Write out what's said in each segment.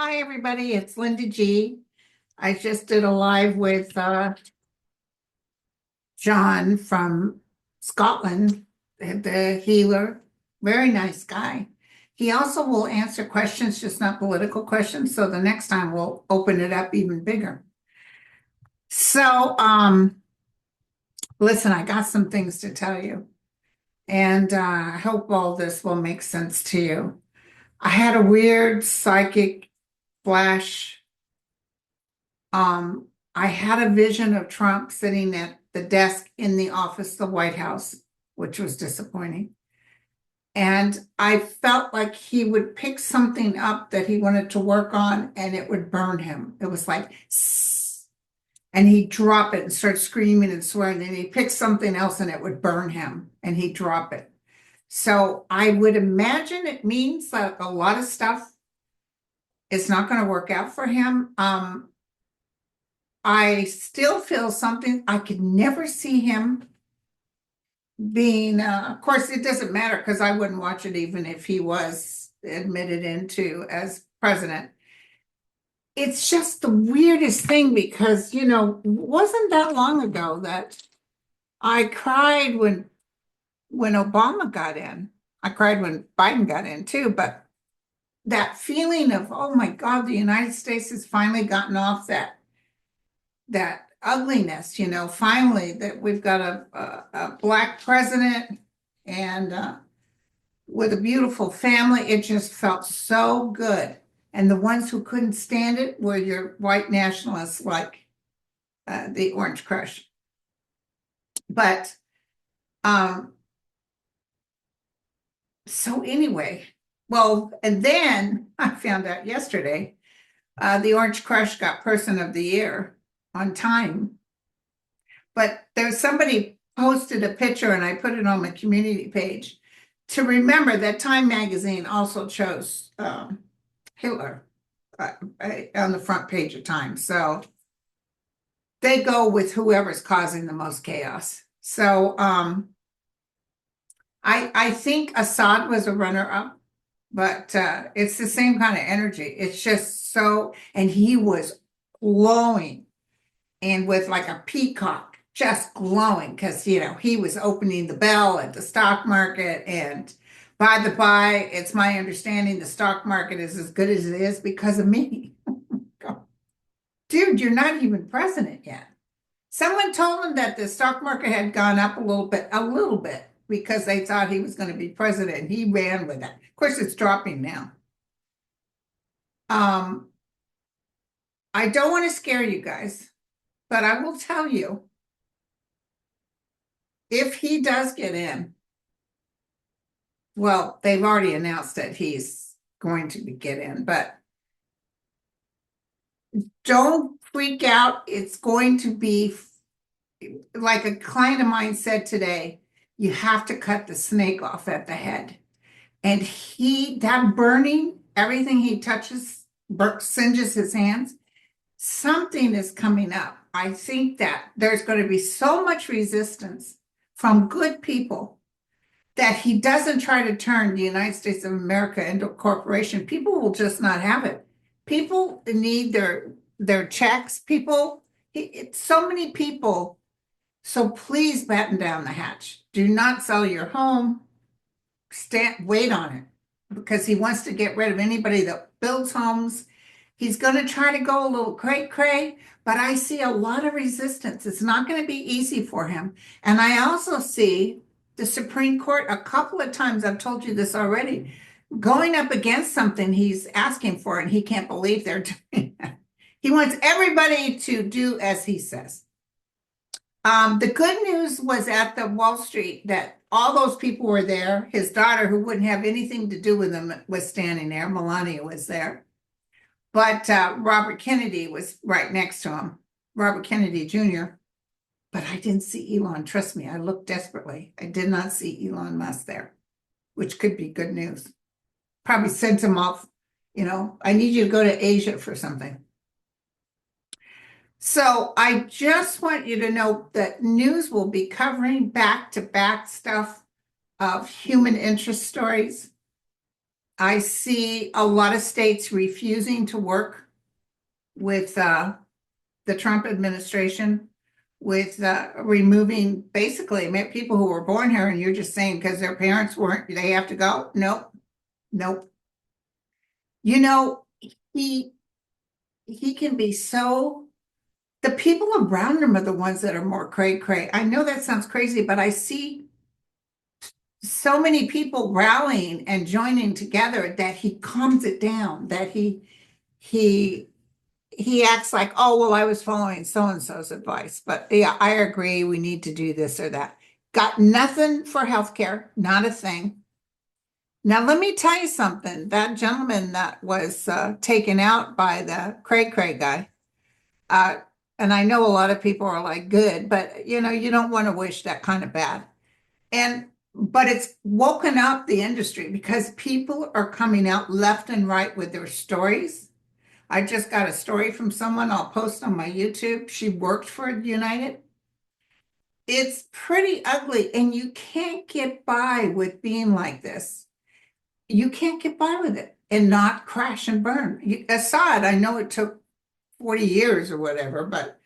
Hi, everybody. It's Linda G. I just did a live with John from Scotland, the healer. Very nice guy. He also will answer questions, just not political questions. So the next time we'll open it up even bigger. So, listen, I got some things to tell you, and I hope all this will make sense to you. I had a weird psychic flash. I had a vision of Trump sitting at the desk in the office, the White House, which was disappointing. And I felt like he would pick something up that he wanted to work on and it would burn him. It was like, "Sss," and he'd drop it and start screaming and swearing. And he'd pick something else and it would burn him and he'd drop it. So I would imagine it means that a lot of stuff is not going to work out for him. I still feel something. I could never see him being, of course, it doesn't matter because I wouldn't watch it even if he was admitted into as president. It's just the weirdest thing because, wasn't that long ago that I cried when Obama got in. I cried when Biden got in too, but that feeling of, oh my God, the United States has finally gotten off that ugliness, finally that we've got a black president and with a beautiful family. It just felt so good. And the ones who couldn't stand it were your white nationalists like the Orange Crush. But so anyway, well, and then I found out yesterday the Orange Crush got Person of the Year on Time. But there's somebody posted a picture and I put it on my community page to remember that Time magazine also chose Hitler on the front page of Time. So they go with whoever's causing the most chaos. So I think Assad was a runner-up, but it's the same kind of energy. It's just so, and he was glowing and with like a peacock just glowing because he was opening the bell at the stock market. And by the by, it's my understanding the stock market is as good as it is because of me. Dude, you're not even president yet. Someone told him that the stock market had gone up a little bit because they thought he was going to be president. He ran with it. Of course, it's dropping now. I don't want to scare you guys, but I will tell you, if he does get in, well, they've already announced that he's going to get in, but don't freak out. It's going to be like a client of mine said today, you have to cut the snake off at the head. And that burning, everything he touches, singes his hands. Something is coming up. I think that there's going to be so much resistance from good people that he doesn't try to turn the United States of America into a corporation. People will just not have it. People need their checks. So many people. So please batten down the hatch. Do not sell your home. Wait on it because he wants to get rid of anybody that builds homes. He's going to try to go a little cray-cray, but I see a lot of resistance. It's not going to be easy for him. And I also see the Supreme Court a couple of times, I've told you this already, going up against something he's asking for, and he can't believe they're doing that. He wants everybody to do as he says. The good news was at the Wall Street that all those people were there. His daughter, who wouldn't have anything to do with him, was standing there. Melania was there. But Robert Kennedy was right next to him, Robert Kennedy Jr. But I didn't see Elon. Trust me, I looked desperately. I did not see Elon Musk there, which could be good news. Probably sent him off, I need you to go to Asia for something. So I just want you to know that news will be covering back-to-back stuff of human interest stories. I see a lot of states refusing to work with the Trump administration with removing basically people who were born here, and you're just saying because their parents weren't, they have to go. Nope, nope. You know, he he can be so. The people around him are the ones that are more cray cray. I know that sounds crazy, but I see so many people rallying and joining together that he calms it down, that he he acts like, oh, well, I was following so and so's advice. But yeah, I agree. We need to do this or that. Got nothing for healthcare, not a thing. Now, let me tell you something. That gentleman that was taken out by the cray cray guy, uh, and I know a lot of people are like, good, but you don't want to wish that kind of bad. But it's woken up the industry because people are coming out left and right with their stories. I just got a story from someone I'll post on my YouTube. She worked for United. It's pretty ugly, and you can't get by with being like this. You can't get by with it and not crash and burn. Assad, I know it took 40 years or whatever, but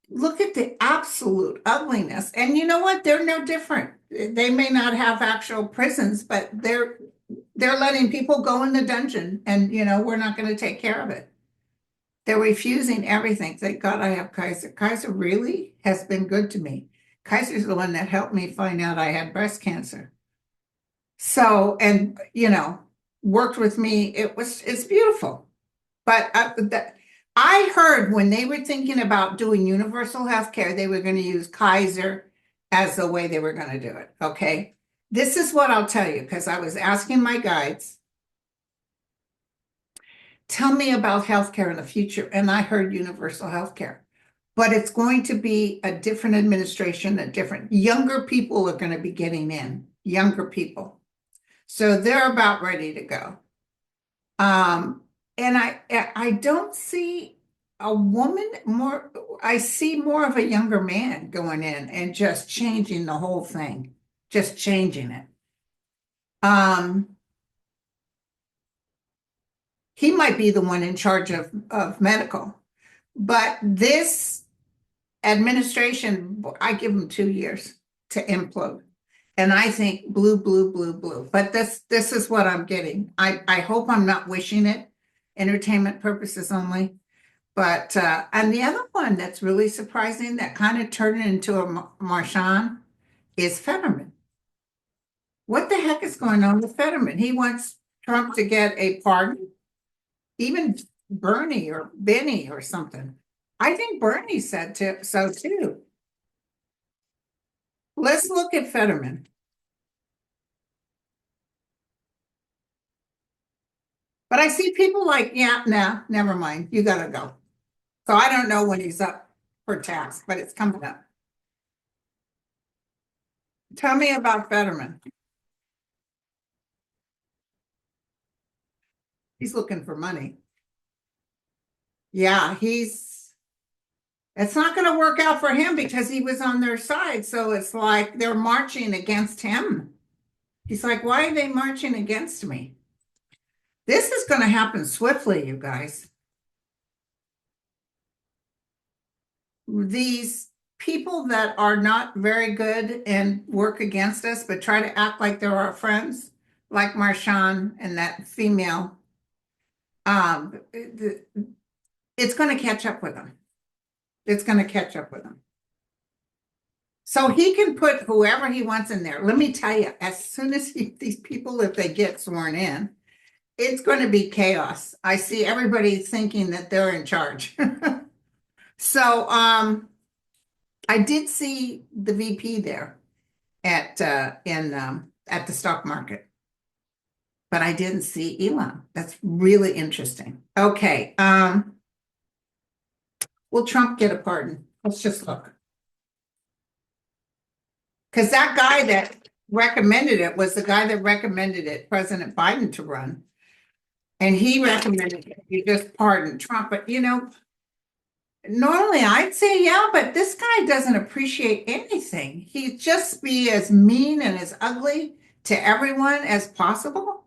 look at the absolute ugliness. And you know what? They're no different. They may not have actual prisons, but they're letting people go in the dungeon, and we're not going to take care of it. They're refusing everything. Thank God I have Kaiser. Kaiser really has been good to me. Kaiser's the one that helped me find out I had breast cancer. So, and worked with me. It's beautiful. But I heard when they were thinking about doing universal health care, they were going to use Kaiser as the way they were going to do it. Okay. This is what I'll tell you, because I was asking my guides, tell me about healthcare in the future. And I heard universal healthcare, but it's going to be a different administration, younger people are going to be getting in, younger people. So they're about ready to go. And I don't see a woman more, I see more of a younger man going in and just changing the whole thing, just changing it. He might be the one in charge of medical, but this administration, I give him 2 years to implode. And I think blue, blue, blue, blue. But this is what I'm getting. I hope I'm not wishing it, entertainment purposes only. But and the other one that's really surprising that kind of turned into a Marchand is Fetterman. What the heck is going on with Fetterman? He wants Trump to get a pardon, even Bernie or Benny or something. I think Bernie said so too. Let's look at Fetterman. But I see people like, yeah, nah, never mind. You gotta go. So I don't know when he's up for tax, but it's coming up. Tell me about Fetterman. He's looking for money. Yeah, it's not going to work out for him because he was on their side. So it's like they're marching against him. He's like, why are they marching against me? This is going to happen swiftly, you guys. These people that are not very good and work against us, but try to act like they're our friends, like Marchand and that female, it's going to catch up with them. It's going to catch up with them. So he can put whoever he wants in there. Let me tell you, as soon as these people, if they get sworn in, it's going to be chaos. I see everybody thinking that they're in charge. So I did see the VP there at the stock market, but I didn't see Elon. That's really interesting. Okay. Will Trump get a pardon? Let's just look. Because that guy that recommended it was the guy that recommended it, President Biden, to run. And he recommended it. You just pardon Trump. But normally I'd say, yeah, but this guy doesn't appreciate anything. He'd just be as mean and as ugly to everyone as possible.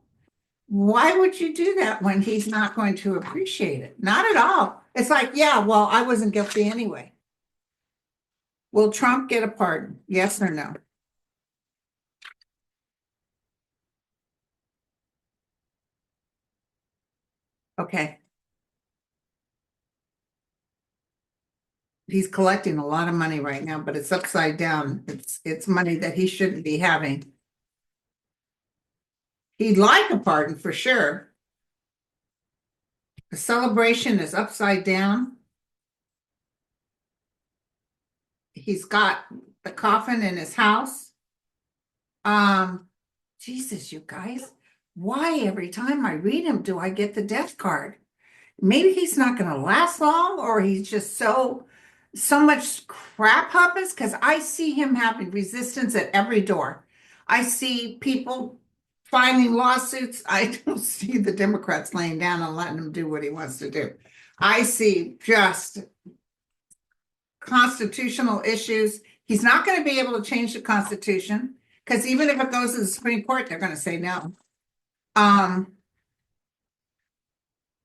Why would you do that when he's not going to appreciate it? Not at all. It's like, yeah, well, I wasn't guilty anyway. Will Trump get a pardon? Yes or no? Okay. He's collecting a lot of money right now, but it's upside down. It's money that he shouldn't be having. He'd like a pardon for sure. The celebration is upside down. He's got the coffin in his house. Um, Jesus, you guys, why every time I read him do I get the death card? Maybe he's not going to last long, or he's just so much crap happens because I see him having resistance at every door. I see people filing lawsuits. I don't see the Democrats laying down and letting him do what he wants to do. I see just constitutional issues. He's not going to be able to change the Constitution because even if it goes to the Supreme Court, they're going to say no. Um,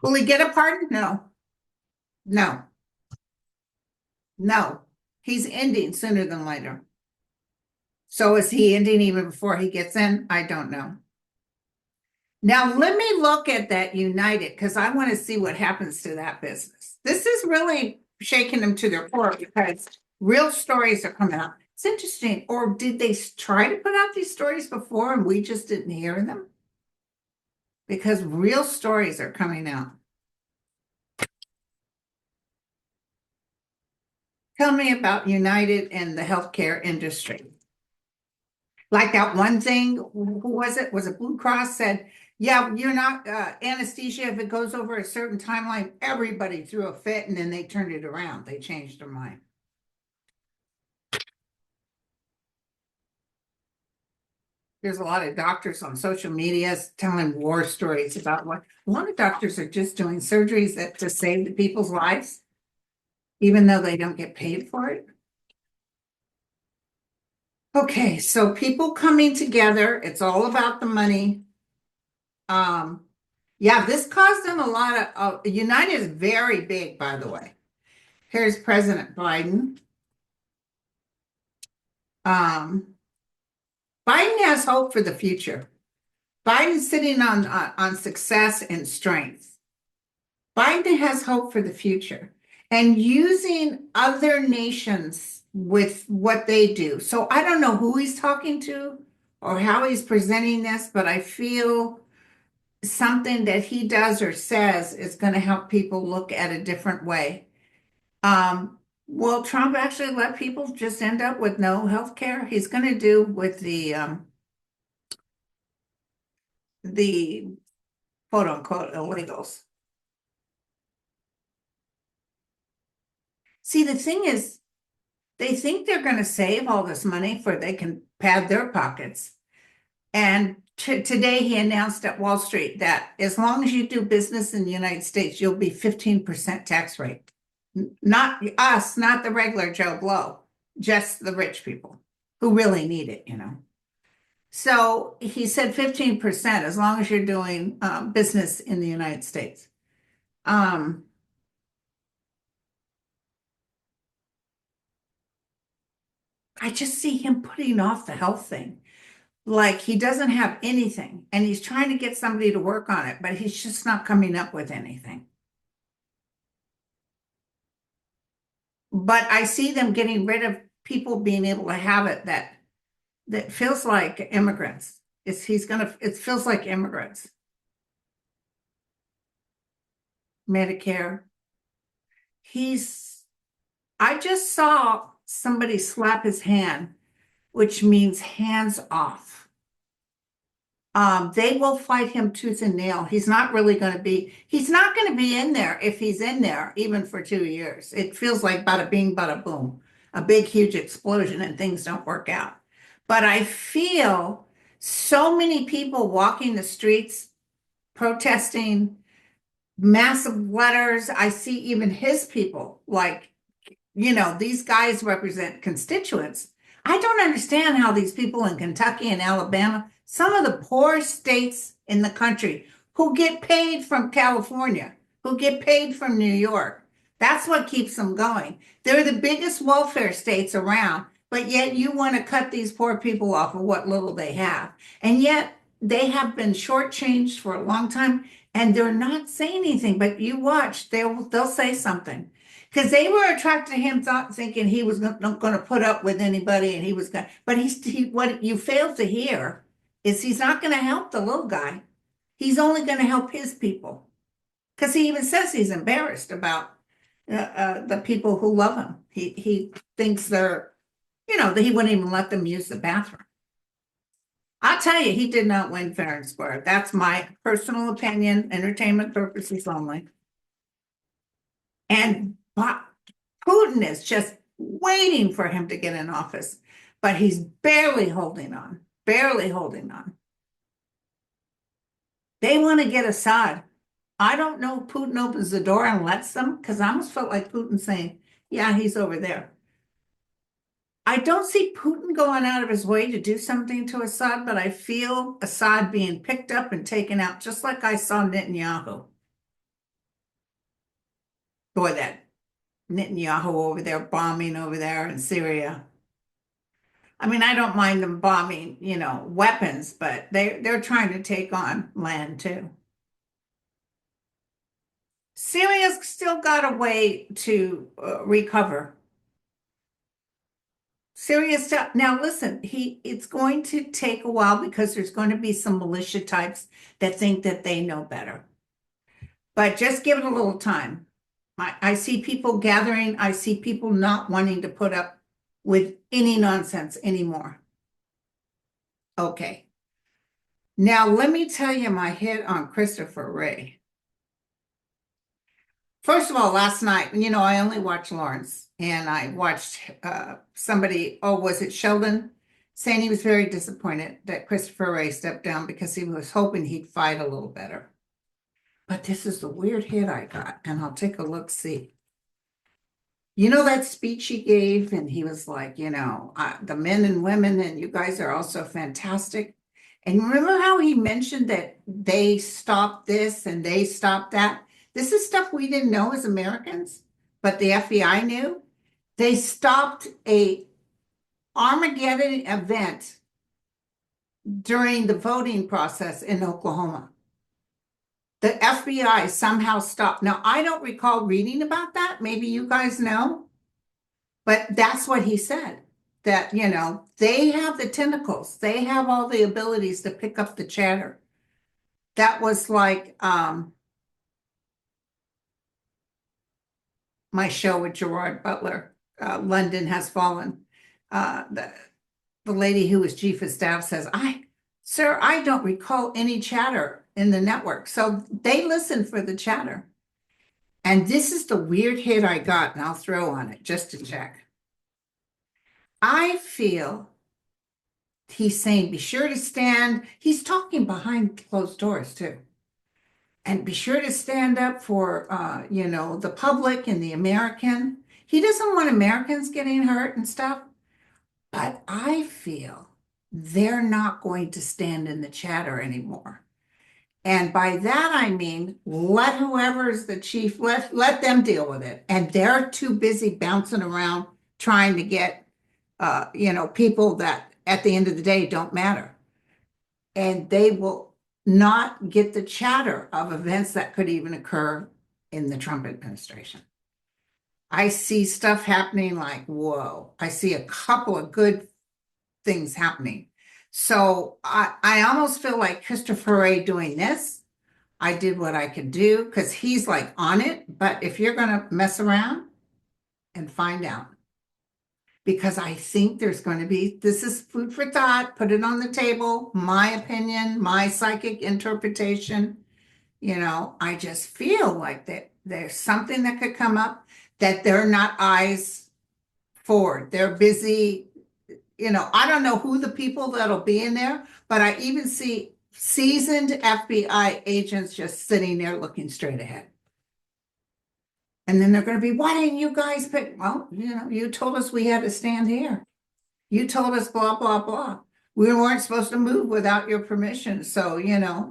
will he get a pardon? No, no, no. He's ending sooner than later. So is he ending even before he gets in? I don't know. Now let me look at that United because I want to see what happens to that business. This is really shaking them to their core because real stories are coming out. It's interesting. Or did they try to put out these stories before and we just didn't hear them? Because real stories are coming out. Tell me about United and the healthcare industry. Like that one thing, who was it? Was it Blue Cross said, yeah, you're not anesthesia if it goes over a certain timeline. Everybody threw a fit and then they turned it around. They changed their mind. There's a lot of doctors on social media telling war stories about what a lot of doctors are just doing surgeries that to save the people's lives, even though they don't get paid for it. Okay, so people coming together, it's all about the money. Yeah, this caused them a lot of, United is very big, by the way. Here's President Biden. Um, Biden has hope for the future. Biden's sitting on success and strength. Biden has hope for the future and using other nations with what they do. So I don't know who he's talking to or how he's presenting this, but I feel something that he does or says is going to help people look at a different way. Will Trump actually let people just end up with no health care? He's going to do with the quote unquote illegals. See, the thing is, they think they're going to save all this money for they can pad their pockets. And today he announced at Wall Street that as long as you do business in the United States, you'll be 15% tax rate. Not us, not the regular Joe Blow, just the rich people who really need it, you know. So he said 15% as long as you're doing business in the United States. I just see him putting off the health thing. Like he doesn't have anything and he's trying to get somebody to work on it, but he's just not coming up with anything. But I see them getting rid of people being able to have it that feels like immigrants. It feels like immigrants. Medicare. I just saw somebody slap his hand, which means hands off. They will fight him tooth and nail. He's not going to be in there if he's in there, even for 2 years. It feels like bada bing, bada boom, a big, huge explosion and things don't work out. But I feel so many people walking the streets, protesting, massive letters. I see even his people, like, these guys represent constituents. I don't understand how these people in Kentucky and Alabama, some of the poor states in the country who get paid from California, who get paid from New York. That's what keeps them going. They're the biggest welfare states around, but yet you want to cut these poor people off of what little they have. And yet they have been shortchanged for a long time and they're not saying anything, but you watch, they'll say something. Because they were attracted to him thinking he was not going to put up with anybody and he was going to, but what you failed to hear is he's not going to help the little guy. He's only going to help his people. Because he even says he's embarrassed about the people who love him. He thinks they're, that he wouldn't even let them use the bathroom. I'll tell you, he did not win fair and square. That's my personal opinion, entertainment purposes only. And Putin is just waiting for him to get in office, but he's barely holding on, barely holding on. They want to get Assad. I don't know if Putin opens the door and lets them, because I almost felt like Putin saying, yeah, he's over there. I don't see Putin going out of his way to do something to Assad, but I feel Assad being picked up and taken out, just like I saw Netanyahu. Boy, that Netanyahu over there bombing over there in Syria. I mean, I don't mind them bombing, weapons, but they're trying to take on land too. Syria's still got a way to recover. Syria still, now listen, it's going to take a while because there's going to be some militia types that think that they know better. But just give it a little time. I see people gathering. I see people not wanting to put up with any nonsense anymore. Okay. Now, let me tell you my hit on Christopher Wray. First of all, last night, I only watched Lawrence, and I watched somebody, was it Sheldon, saying he was very disappointed that Christopher Wray stepped down because he was hoping he'd fight a little better. But this is the weird hit I got, and I'll take a look, see. That speech he gave, and he was like, the men and women, and you guys are also fantastic. And remember how he mentioned that they stopped this and they stopped that? This is stuff we didn't know as Americans, but the FBI knew. They stopped a Armageddon event during the voting process in Oklahoma. The FBI somehow stopped. Now, I don't recall reading about that. Maybe you guys know. But that's what he said. That, they have the tentacles. They have all the abilities to pick up the chatter. That was like my show with Gerard Butler, London Has Fallen. The lady who was chief of staff says, Sir, I don't recall any chatter in the network. So they listen for the chatter. And this is the weird hit I got, and I'll throw on it just to check. I feel he's saying, be sure to stand. He's talking behind closed doors too. And be sure to stand up for, the public and the American. He doesn't want Americans getting hurt and stuff. But I feel they're not going to stand in the chatter anymore. And by that, I mean, let whoever is the chief, let them deal with it. And they're too busy bouncing around trying to get, people that at the end of the day don't matter. And they will not get the chatter of events that could even occur in the Trump administration. I see stuff happening like, whoa, I see a couple of good things happening. So I almost feel like Christopher Wray doing this. I did what I could do because he's like on it. But if you're going to mess around and find out, because I think there's going to be, this is food for thought, put it on the table, my opinion, my psychic interpretation. I just feel like that there's something that could come up that they're not eyes forward. They're busy. I don't know who the people that'll be in there, but I even see seasoned FBI agents just sitting there looking straight ahead. And then they're going to be, why didn't you guys pick? Well, you told us we had to stand here. You told us blah, blah, blah. We weren't supposed to move without your permission. So,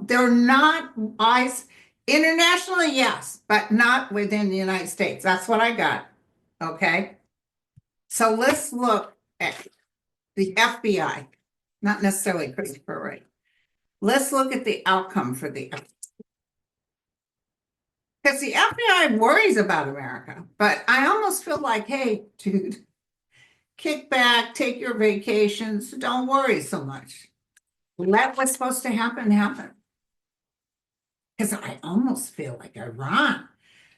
they're not eyes internationally, yes, but not within the United States. That's what I got. Okay. So let's look at the FBI, not necessarily Christopher Wray. Let's look at the outcome for the FBI. Because the FBI worries about America, but I almost feel like, hey, dude, kick back, take your vacations, don't worry so much. Let what's supposed to happen happen. Because I almost feel like Iran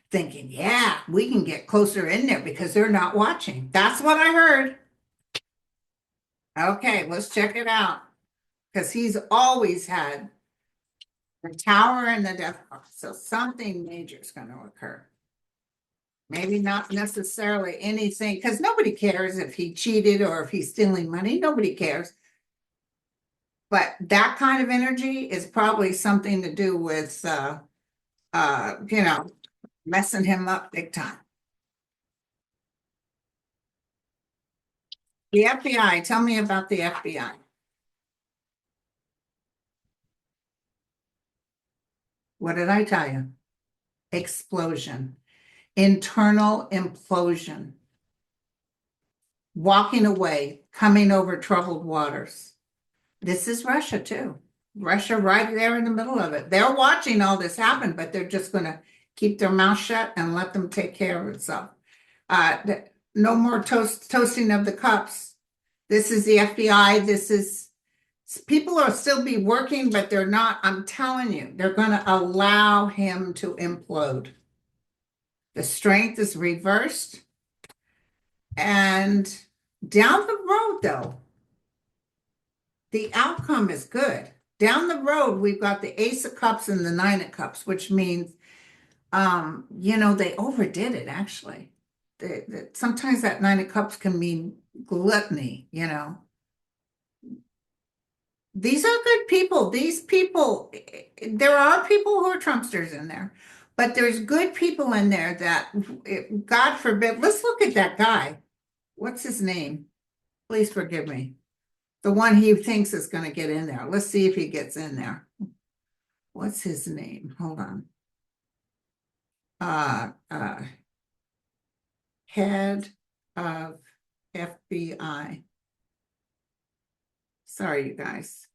thinking, yeah, we can get closer in there because they're not watching. That's what I heard. Okay, let's check it out. Because he's always had the tower and the death box. So something major is going to occur. Maybe not necessarily anything, because nobody cares if he cheated or if he's stealing money. Nobody cares. But that kind of energy is probably something to do with, messing him up big time. The FBI, tell me about the FBI. What did I tell you? Explosion, internal implosion, walking away, coming over troubled waters. This is Russia too. Russia right there in the middle of it. They're watching all this happen, but they're just going to keep their mouth shut and let them take care of itself. No more toasting of the cups. This is the FBI. People will still be working, but they're not. I'm telling you, they're going to allow him to implode. The strength is reversed. And down the road, though, the outcome is good. Down the road, we've got the Ace of Cups and the Nine of Cups, which means, they overdid it, actually. Sometimes that Nine of Cups can mean gluttony, These are good people. These people, there are people who are Trumpsters in there, but there's good people in there that, God forbid, let's look at that guy. What's his name? Please forgive me. The one he thinks is going to get in there. Let's see if he gets in there. What's his name? Hold on. Head of FBI. Sorry, you guys.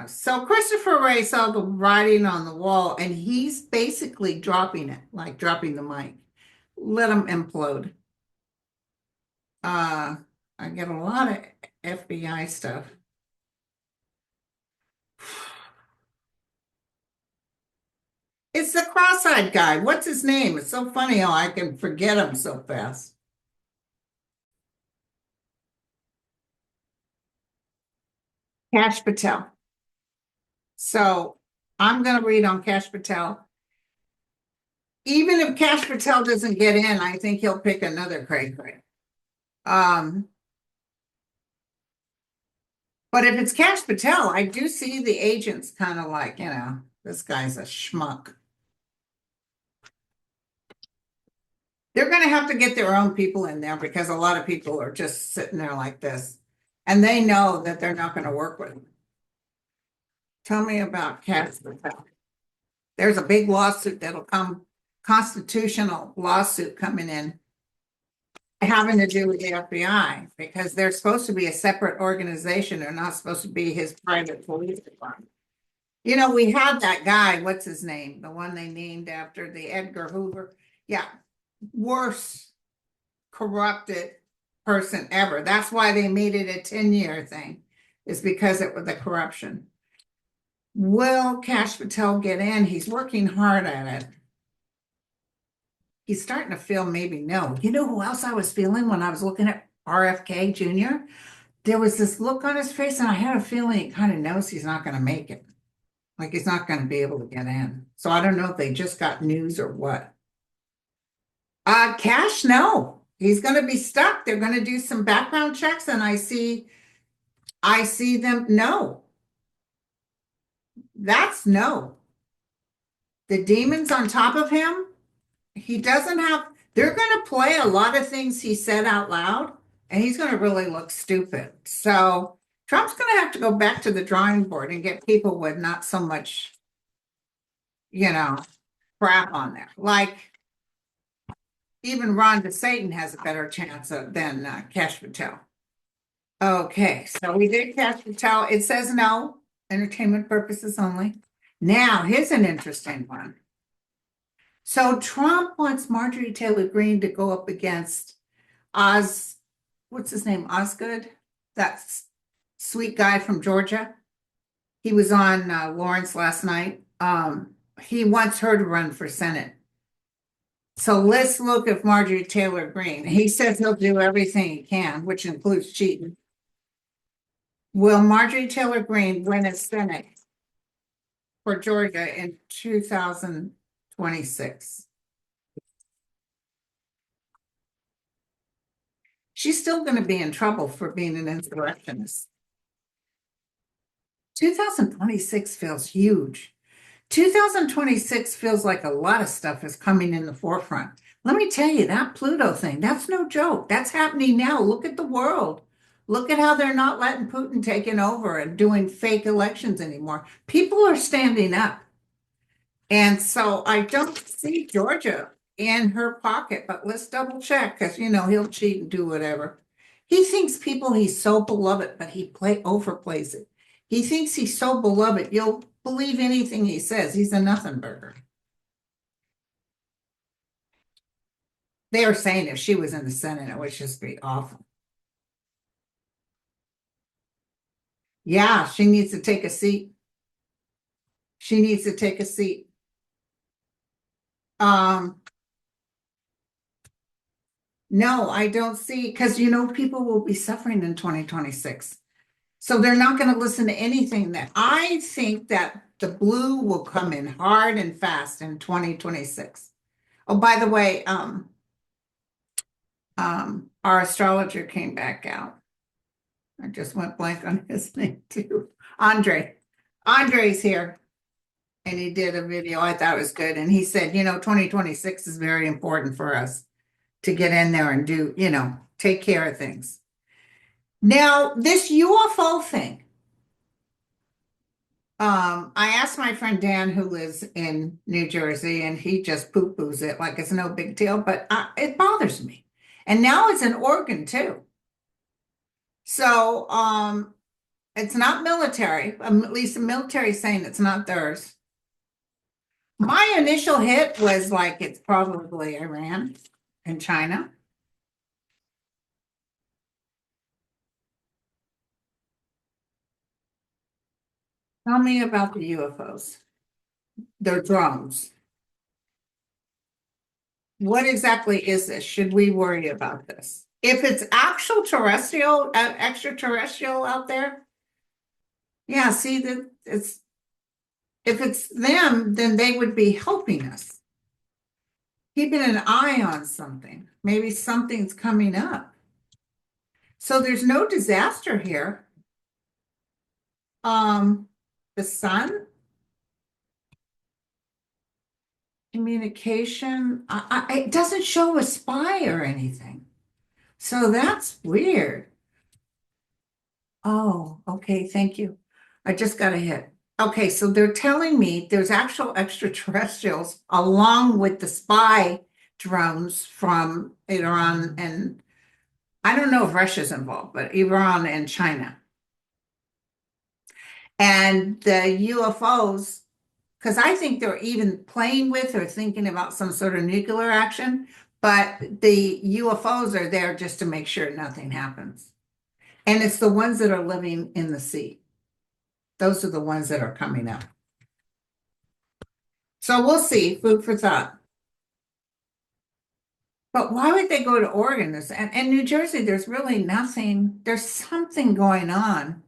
So Christopher Wray saw the writing on the wall, and he's basically dropping it, like dropping the mic. Let him implode. I get a lot of FBI stuff. It's the cross-eyed guy. What's his name? It's so funny how I can forget him so fast. Kash Patel. So I'm going to read on Kash Patel. Even if Kash Patel doesn't get in, I think he'll pick another cray cray. But if it's Kash Patel, I do see the agents kind of like, this guy's a schmuck. They're going to have to get their own people in there because a lot of people are just sitting there like this. And they know that they're not going to work with them. Tell me about Kash Patel. There's a big lawsuit that'll come, constitutional lawsuit coming in, having to do with the FBI, because they're supposed to be a separate organization. They're not supposed to be his private police department. We had that guy, what's his name? The one they named after the Edgar Hoover. Yeah, worst corrupted person ever. That's why they made it a 10-year thing, is because it was the corruption. Will Kash Patel get in? He's working hard at it. He's starting to feel maybe no. You know who else I was feeling when I was looking at RFK Jr.? There was this look on his face, and I had a feeling he kind of knows he's not going to make it. Like he's not going to be able to get in. So I don't know if they just got news or what. Kash, no. He's going to be stuck. They're going to do some background checks, and I see them, no. That's no. The demons on top of him, he doesn't have, they're going to play a lot of things he said out loud and he's going to really look stupid. So Trump's going to have to go back to the drawing board and get people with not so much, you know, crap on there. Like even Ron DeSatan has a better chance than Kash Patel. Okay, so we did Kash Patel. It says no, entertainment purposes only. Now, here's an interesting one. So Trump wants Marjorie Taylor Greene to go up against what's his name? Osgood? That sweet guy from Georgia. He was on Lawrence last night. He wants her to run for Senate. So let's look at Marjorie Taylor Greene. He says he'll do everything he can, which includes cheating. Will Marjorie Taylor Greene win a Senate for Georgia in 2026? She's still going to be in trouble for being an insurrectionist. 2026 feels huge. 2026 feels like a lot of stuff is coming in the forefront. Let me tell you, that Pluto thing, that's no joke. That's happening now. Look at the world. Look at how they're not letting Putin take it over and doing fake elections anymore. People are standing up. And so I don't see Georgia in her pocket, but let's double check because, he'll cheat and do whatever. He thinks he's so beloved, but he overplays it. He thinks he's so beloved, you'll believe anything he says. He's a nothing burger. They are saying if she was in the Senate, it would just be awful. Yeah, she needs to take a seat. She needs to take a seat. No, I don't see, because people will be suffering in 2026. So they're not going to listen to anything that I think that the blue will come in hard and fast in 2026. Oh, by the way, our astrologer came back out. I just went blank on his name too. Andre's here. And he did a video. I thought it was good. And he said, 2026 is very important for us to get in there and do, take care of things. Now, this UFO thing. I asked my friend Dan, who lives in New Jersey, and he just poo-poos it like it's no big deal, but it bothers me. And now it's in Oregon too. So it's not military, at least the military is saying it's not theirs. My initial hit was like it's probably Iran and China. Tell me about the UFOs. They're drones. What exactly is this? Should we worry about this? If it's actual terrestrial, extraterrestrial out there, yeah, see that if it's them, then they would be helping us, keeping an eye on something. Maybe something's coming up. So there's no disaster here. The sun, communication, it doesn't show a spy or anything. So that's weird. Oh, okay, thank you. I just got a hit. Okay, so they're telling me there's actual extraterrestrials along with the spy drones from Iran, and I don't know if Russia's involved, but Iran and China. And the UFOs, because I think they're even playing with or thinking about some sort of nuclear action, but the UFOs are there just to make sure nothing happens. And it's the ones that are living in the sea. Those are the ones that are coming up. So we'll see, food for thought. But why would they go to Oregon? And New Jersey, there's really nothing. There's something going on.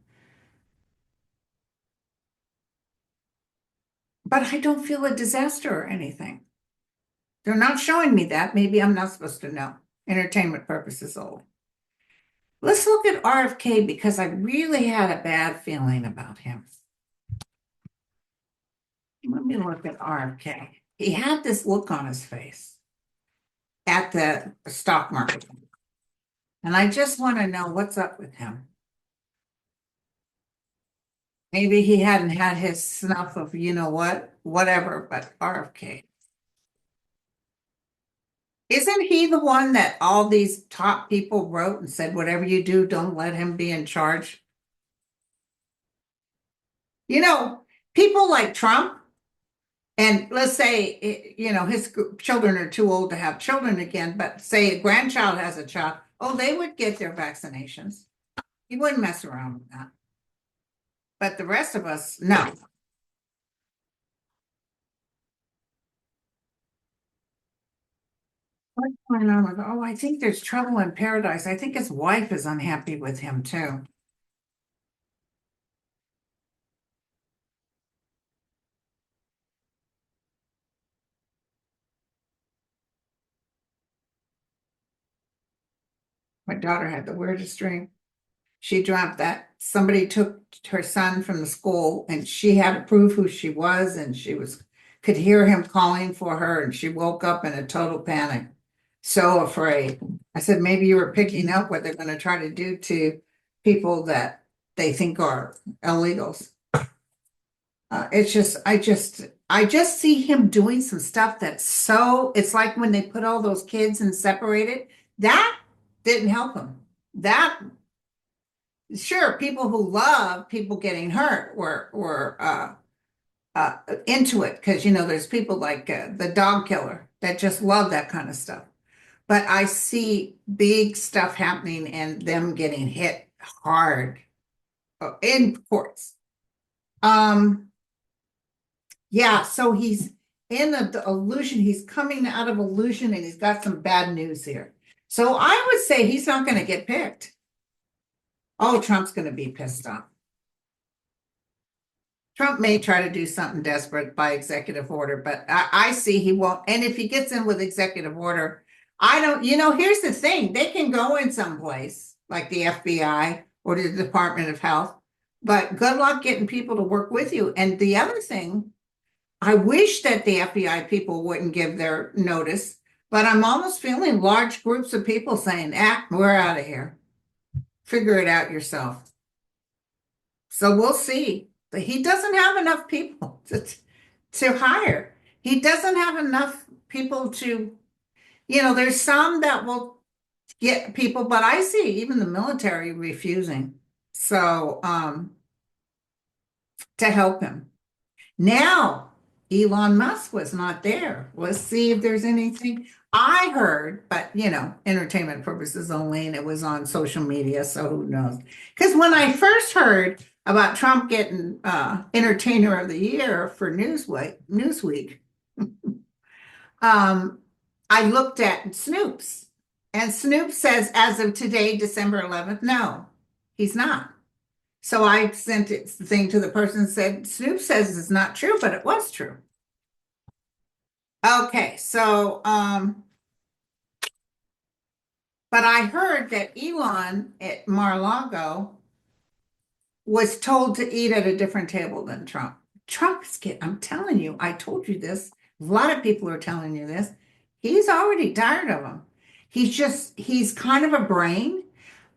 But I don't feel a disaster or anything. They're not showing me that. Maybe I'm not supposed to know. Entertainment purposes only. Let's look at RFK because I really had a bad feeling about him. Let me look at RFK. He had this look on his face at the stock market. And I just want to know what's up with him. Maybe he hadn't had his snuff of, you know what, whatever, but RFK. Isn't he the one that all these top people wrote and said, whatever you do, don't let him be in charge? You know, people like Trump, and let's say, his children are too old to have children again, but say a grandchild has a child, oh, they would get their vaccinations. He wouldn't mess around with that. But the rest of us, no. What's going on with, oh, I think there's trouble in paradise. I think his wife is unhappy with him too. My daughter had the weirdest dream. She dreamt that somebody took her son from the school and she had to prove who she was, and she could hear him calling for her, and she woke up in a total panic, so afraid. I said, maybe you were picking up what they're going to try to do to people that they think are illegals. I just see him doing some stuff that's it's like when they put all those kids and separated, that didn't help him. That Sure, people who love people getting hurt were into it, because there's people like the dog killer that just love that kind of stuff. But I see big stuff happening and them getting hit hard in courts. Um, yeah, so he's in the illusion. He's coming out of illusion, and he's got some bad news here. So I would say he's not going to get picked. Oh, Trump's going to be pissed off. Trump may try to do something desperate by executive order, but I see he won't. And if he gets in with executive order, I don't, here's the thing, they can go in someplace like the FBI or the Department of Health, but good luck getting people to work with you. And the other thing, I wish that the FBI people wouldn't give their notice, but I'm almost feeling large groups of people saying, we're out of here. Figure it out yourself. So we'll see. But he doesn't have enough people to hire. He doesn't have enough people to, there's some that will get people, but I see even the military refusing. So, to help him. Now, Elon Musk was not there. Let's see if there's anything. I heard, but entertainment purposes only, and it was on social media, so who knows? Because when I first heard about Trump getting Entertainer of the Year for Newsweek, I looked at Snoop's, and Snoop says as of today, December 11th, no, he's not. So I sent the thing to the person and said, Snoop says it's not true, but it was true. Okay, so but I heard that Elon at Mar-a-Lago was told to eat at a different table than Trump. I'm telling you, I told you this. A lot of people are telling you this. He's already tired of him. He's kind of a brain,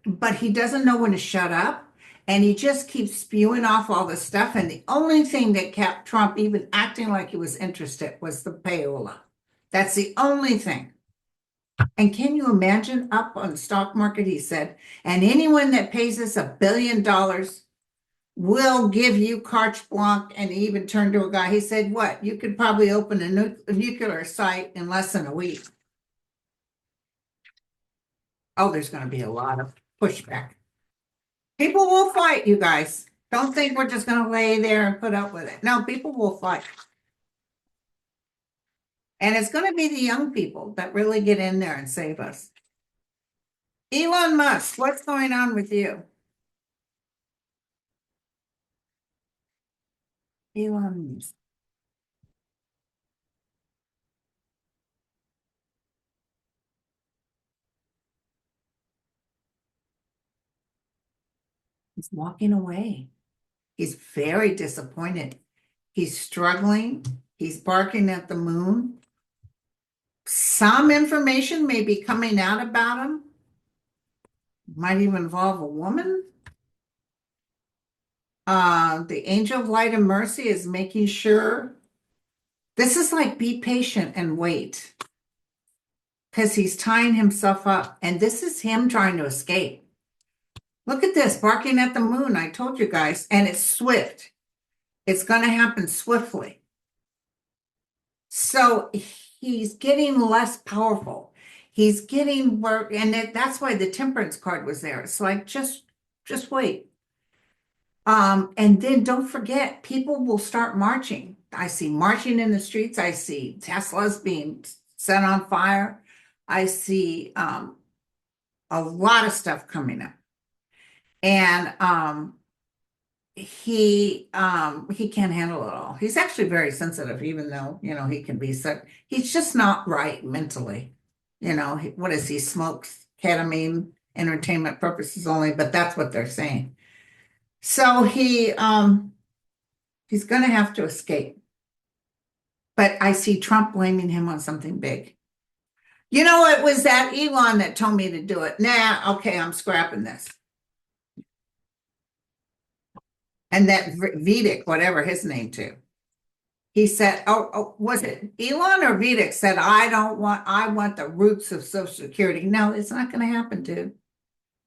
but he doesn't know when to shut up. And he just keeps spewing off all this stuff. And the only thing that kept Trump even acting like he was interested was the payola. That's the only thing. And can you imagine, up on the stock market, he said, and anyone that pays us $1 billion will give you carte blanche, and he even turned to a guy. He said, what? You could probably open a nuclear site in less than a week. Oh, there's going to be a lot of pushback. People will fight, you guys. Don't think we're just going to lay there and put up with it. No, people will fight. And it's going to be the young people that really get in there and save us. Elon Musk, what's going on with you? Elon Musk. He's walking away. He's very disappointed. He's struggling. He's barking at the moon. Some information may be coming out about him, Might even involve a woman. The angel of light and mercy is making sure this is like be patient and wait because he's tying himself up. And this is him trying to escape. Look at this, barking at the moon. I told you guys, and it's swift. It's going to happen swiftly. So he's getting less powerful. He's getting where, and that's why the temperance card was there. It's like just wait. And then don't forget, people will start marching. I see marching in the streets. I see Teslas being set on fire. I see a lot of stuff coming up. And he can't handle it all. He's actually very sensitive, even though, he can be sick. He's just not right mentally. What is he smokes ketamine, entertainment purposes only, but that's what they're saying. So he's gonna have to escape. But I see Trump blaming him on something big. It was that Elon that told me to do it. Nah, okay, I'm scrapping this. And that Vedic, whatever his name too. He said, was it Elon or Vedic said, I want the roots of Social Security. No, it's not going to happen, dude.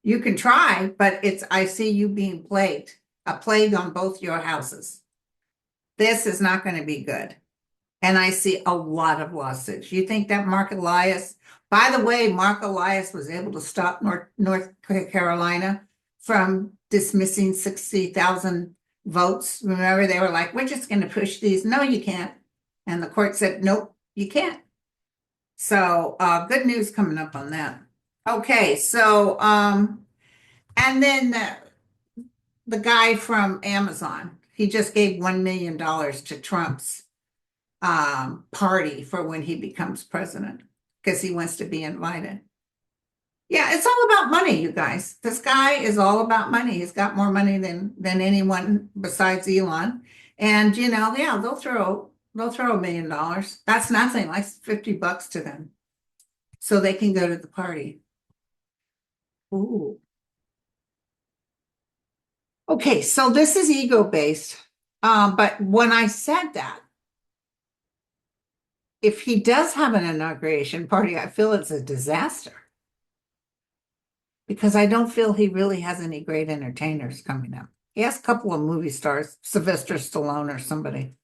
You can try, but I see you being plagued, a plague on both your houses. This is not going to be good. And I see a lot of lawsuits. You think that Mark Elias, by the way, Mark Elias was able to stop North Carolina from dismissing 60,000 votes. Remember, they were like, we're just going to push these. No, you can't. And the court said, nope, you can't. So good news coming up on that. Okay, so and then the guy from Amazon, he just gave $1 million to Trump's party for when he becomes president because he wants to be invited. Yeah, it's all about money, you guys. This guy is all about money. He's got more money than anyone besides Elon. And yeah, they'll throw $1 million. That's nothing, like $50 to them. So they can go to the party. Ooh. Okay, so this is ego-based. But when I said that, if he does have an inauguration party, I feel it's a disaster. Because I don't feel he really has any great entertainers coming up. He has a couple of movie stars, Sylvester Stallone or somebody.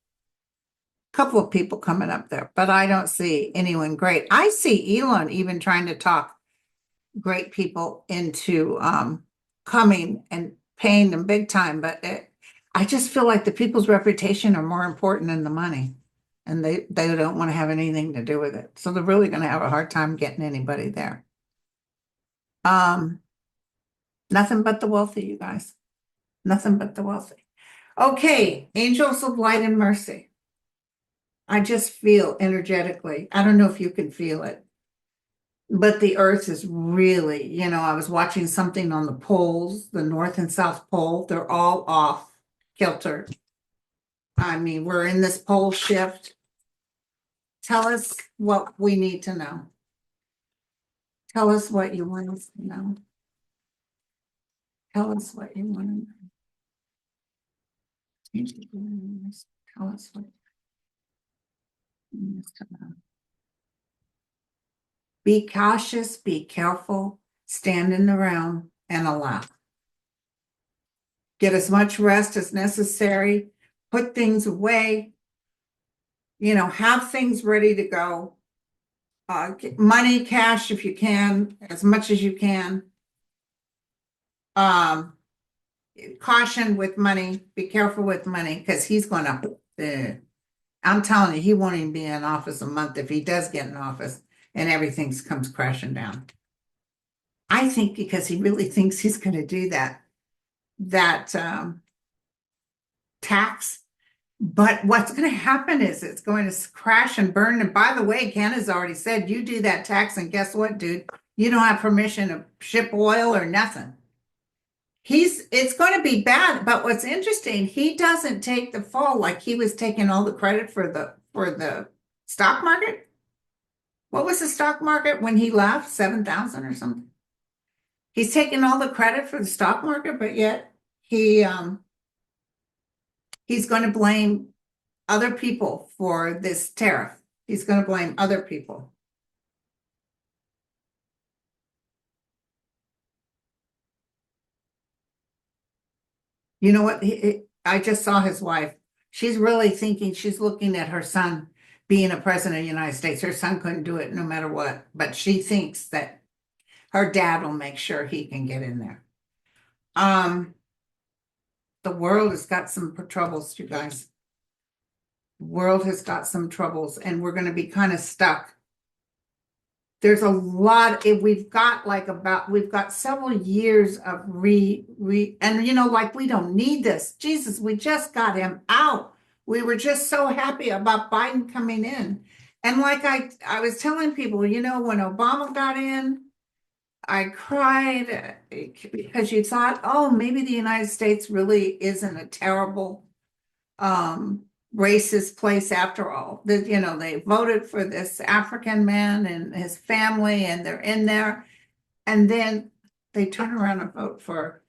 A couple of people coming up there, but I don't see anyone great. I see Elon even trying to talk great people into coming and paying them big time, but I just feel like the people's reputation are more important than the money, and they don't want to have anything to do with it. So they're really going to have a hard time getting anybody there. Nothing but the wealthy, you guys. Nothing but the wealthy. Okay, angels of light and mercy. I just feel energetically. I don't know if you can feel it, but the earth is really, I was watching something on the poles, the North and South Pole. They're all off kilter. I mean, we're in this pole shift. Tell us what we need to know. Tell us what you want us to know. Tell us what you want to know. Tell us what you want us to know. Be cautious, be careful, stand in the round and allow. Get as much rest as necessary, put things away, have things ready to go. Get money, cash if you can, as much as you can. Caution with money, be careful with money because he's going to, I'm telling you, he won't even be in office a month if he does get in office and everything comes crashing down. I think because he really thinks he's going to do that tax. But what's going to happen is it's going to crash and burn. And by the way, Canada's already said, you do that tax and guess what, dude? You don't have permission to ship oil or nothing. It's going to be bad. But what's interesting, he doesn't take the fall like he was taking all the credit for the stock market. What was the stock market when he left? 7,000 or something? He's taking all the credit for the stock market, but yet he he's going to blame other people for this tariff. He's going to blame other people. You know what? I just saw his wife. She's really thinking, she's looking at her son being a president of the United States. Her son couldn't do it no matter what, but she thinks that her dad will make sure he can get in there. The world has got some troubles, you guys. The world has got some troubles, and we're going to be kind of stuck. There's a lot, if we've got several years of and like we don't need this. Jesus, we just got him out. We were just so happy about Biden coming in. And like I was telling people, when Obama got in, I cried because you thought, oh, maybe the United States really isn't a terrible racist place after all. That they voted for this African man and his family, and they're in there, and then they turn around and vote for,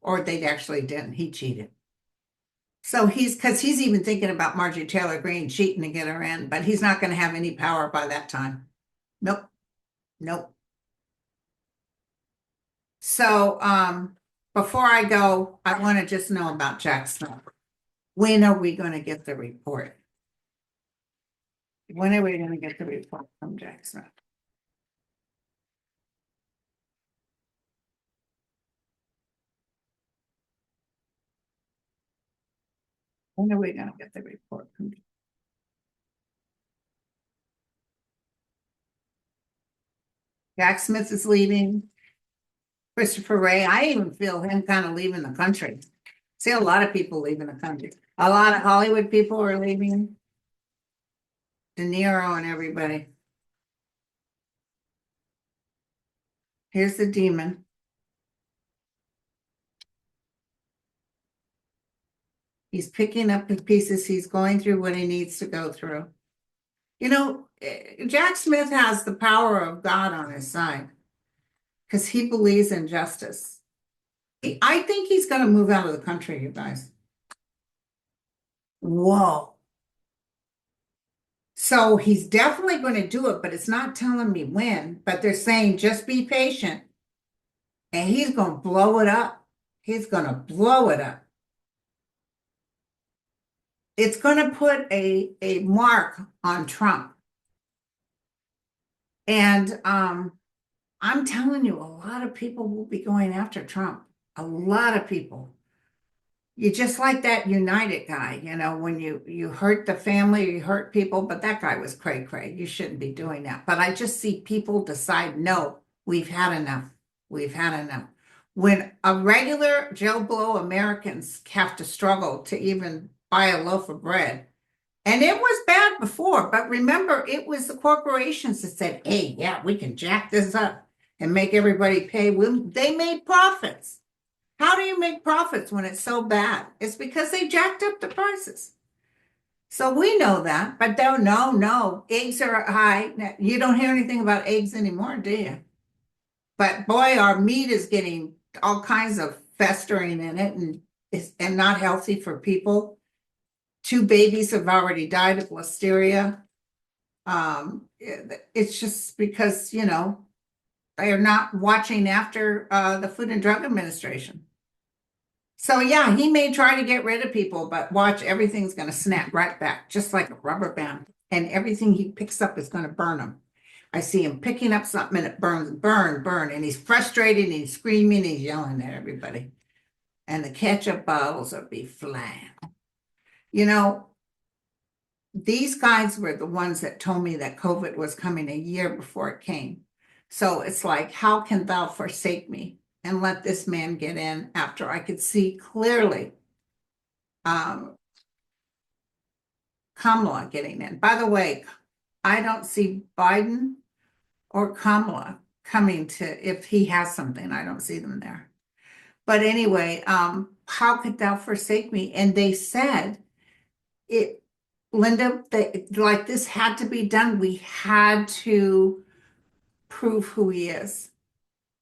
or they actually didn't. He cheated. So because he's even thinking about Marjorie Taylor Greene cheating to get her in, but he's not going to have any power by that time. Nope, nope. So before I go, I want to just know about Jack Smith. When are we going to get the report? When are we going to get the report from Jack Smith? When are we going to get the report from Jack Smith is leaving. Christopher Wray, I even feel him kind of leaving the country. See a lot of people leaving the country. A lot of Hollywood people are leaving. De Niro and everybody. Here's the demon. He's picking up the pieces. He's going through what he needs to go through. Jack Smith has the power of God on his side because he believes in justice. I think he's going to move out of the country, you guys. Whoa. So he's definitely going to do it, but it's not telling me when. But they're saying just be patient. And he's going to blow it up. He's going to blow it up. It's going to put a mark on Trump. And I'm telling you, a lot of people will be going after Trump. A lot of people. You just like that United guy, when you hurt the family, you hurt people, but that guy was cray cray. You shouldn't be doing that. But I just see people decide, no, we've had enough. We've had enough. When a regular Joe Blow Americans have to struggle to even buy a loaf of bread, and it was bad before, but remember, it was the corporations that said, hey, yeah, we can jack this up and make everybody pay. They made profits. How do you make profits when it's so bad? It's because they jacked up the prices. So we know that, but no, eggs are high. You don't hear anything about eggs anymore, do you? But boy, our meat is getting all kinds of festering in it and not healthy for people. 2 babies have already died of listeria. It's just because, they are not watching after the Food and Drug Administration. So yeah, he may try to get rid of people, but watch, everything's going to snap right back, just like a rubber band. And everything he picks up is going to burn him. I see him picking up something and it burns, burn. And he's frustrated and he's screaming, he's yelling at everybody. And the ketchup bottles will be flying. These guys were the ones that told me that COVID was coming a year before it came. So it's like, how can thou forsake me and let this man get in after I could see clearly Kamala getting in? By the way, I don't see Biden or Kamala coming to, if he has something, I don't see them there. But anyway, how could thou forsake me? And they said it, Linda, like this had to be done. We had to prove who he is.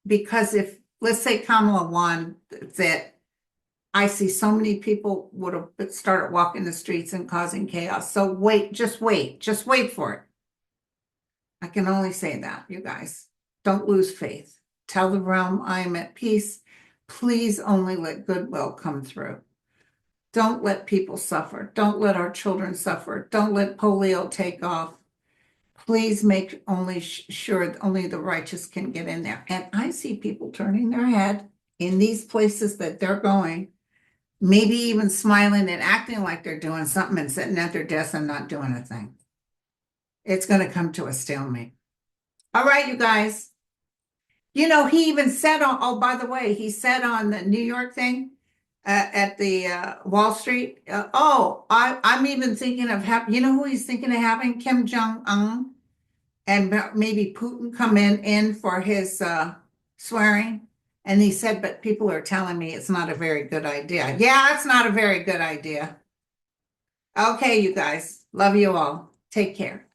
because if, let's say Kamala won, that I see so many people would have started walking the streets and causing chaos. So wait, just wait for it. I can only say that, you guys. Don't lose faith. Tell the realm I am at peace. Please only let goodwill come through. Don't let people suffer. Don't let our children suffer. Don't let polio take off. Please make only sure only the righteous can get in there. And I see people turning their head in these places that they're going, maybe even smiling and acting like they're doing something and sitting at their desk and not doing a thing. It's going to come to a stalemate. All right, you guys. You know, he even said on, oh, by the way, he said on the New York thing at the Wall Street, I'm even thinking of having, you know who he's thinking of having? Kim Jong-un and maybe Putin come in for his swearing. And he said, but people are telling me it's not a very good idea. Yeah, it's not a very good idea. Okay, you guys. Love you all. Take care.